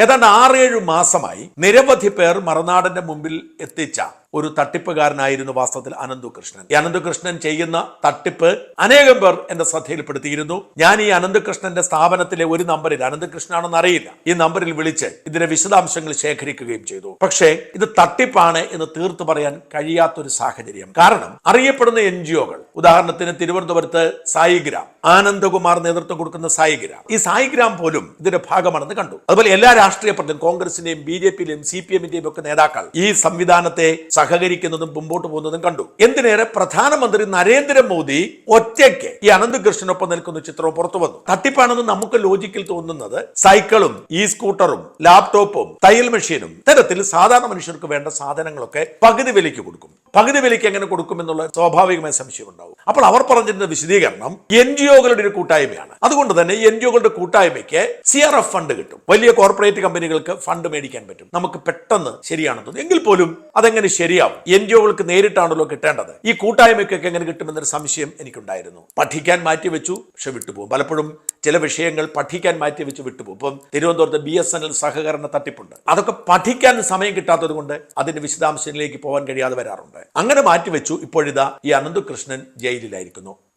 ഏതാണ്ട് 6-7 മാസമായി നിരവധി പേർ മറുനാടന്റെ മുമ്പിൽ എത്തിച്ച ഒരു തട്ടിപ്പുകാരനായിരുന്നു വാസ്തവത്തിൽ അനന്തകൃഷ്ണൻ. ഈ അനന്തകൃഷ്ണൻ ചെയ്യുന്ന തട്ടിപ്പ് അനേകം പേർ എന്റെ ശ്രദ്ധയിൽപ്പെടുത്തിയിരുന്നു. ഞാൻ ഈ അനന്തകൃഷ്ണന്റെ സ്ഥാപനത്തിലെ ഒരു നമ്പറിൽ, അനന്തകൃഷ്ണനാണെന്ന് അറിയില്ല, ഈ നമ്പറിൽ വിളിച്ച് ഇതിന്റെ വിശദാംശങ്ങൾ ശേഖരിക്കുകയും ചെയ്തു. പക്ഷേ ഇത് തട്ടിപ്പാണ് എന്ന് തീർത്തു പറയാൻ കഴിയാത്തൊരു സാഹചര്യം. കാരണം അറിയപ്പെടുന്ന NGOകൾ, ഉദാഹരണത്തിന് തിരുവനന്തപുരത്ത് സായിഗ്രാം, ആനന്ദകുമാർ നേതൃത്വം കൊടുക്കുന്ന സായിഗ്രാം, ഈ സായിഗ്രാം പോലും ഇതിന്റെ ഭാഗമാണെന്ന് കണ്ടു. അതുപോലെ എല്ലാ രാഷ്ട്രീയ പാർട്ടിയും, കോൺഗ്രസിന്റെയും BJPയിലെയും CPMന്റെയും ഒക്കെ നേതാക്കൾ ഈ സംവിധാനത്തെ സഹകരിക്കുന്നതും മുമ്പോട്ട് പോകുന്നതും കണ്ടു. എന്തിനേറെ പ്രധാനമന്ത്രി നരേന്ദ്രമോദി ഒറ്റയ്ക്ക് ഈ അനന്തകൃഷ്ണനൊപ്പം നിൽക്കുന്ന ചിത്രവും പുറത്തു വന്നു. തട്ടിപ്പാണെന്ന് നമുക്ക് ലോജിക്കിൽ തോന്നുന്നത് സൈക്കിളും സ്കൂട്ടറും ലാപ്ടോപ്പും തയ്യൽ മെഷീനും ഇത്തരത്തിൽ സാധാരണ മനുഷ്യർക്ക് വേണ്ട സാധനങ്ങളൊക്കെ പകുതി വിലയ്ക്ക് കൊടുക്കും. പകുതി വിലയ്ക്ക് എങ്ങനെ കൊടുക്കുമെന്നുള്ള സ്വാഭാവികമായ സംശയം ഉണ്ടാവും. അപ്പോൾ അവർ പറഞ്ഞിരുന്ന വിശദീകരണം NGOകളുടെ ഒരു കൂട്ടായ്മയാണ്. അതുകൊണ്ട് തന്നെ NGOകളുടെ കൂട്ടായ്മയ്ക്ക് CRF ഫണ്ട് കിട്ടും. വലിയ കോർപ്പറേറ്റ് കമ്പനികൾക്ക് ഫണ്ട് മേടിക്കാൻ പറ്റും. നമുക്ക് പെട്ടെന്ന് ശരിയാണെന്ന് തോന്നുന്നു. എങ്കിൽ പോലും അതെങ്ങനെ ശരിയാവും? NGOകൾക്ക് നേരിട്ടാണല്ലോ കിട്ടേണ്ടത്. ഈ കൂട്ടായ്മയ്ക്കൊക്കെ എങ്ങനെ കിട്ടുമെന്നൊരു സംശയം എനിക്കുണ്ടായിരുന്നു. പഠിക്കാൻ മാറ്റിവെച്ചു, പക്ഷെ വിട്ടുപോകും. പലപ്പോഴും ചില വിഷയങ്ങൾ പഠിക്കാൻ മാറ്റിവെച്ച് വിട്ടുപോകും. ഇപ്പം തിരുവനന്തപുരത്ത് BSNL സഹകരണ തട്ടിപ്പുണ്ട്. അതൊക്കെ പഠിക്കാൻ സമയം കിട്ടാത്തത് കൊണ്ട് അതിന്റെ വിശദാംശങ്ങളിലേക്ക് പോകാൻ കഴിയാതെ വരാറുണ്ട്. അങ്ങനെ മാറ്റിവെച്ചു. ഇപ്പോഴിതാ ഈ അനന്തകൃഷ്ണൻ ജയിലിലായിരിക്കുന്നു.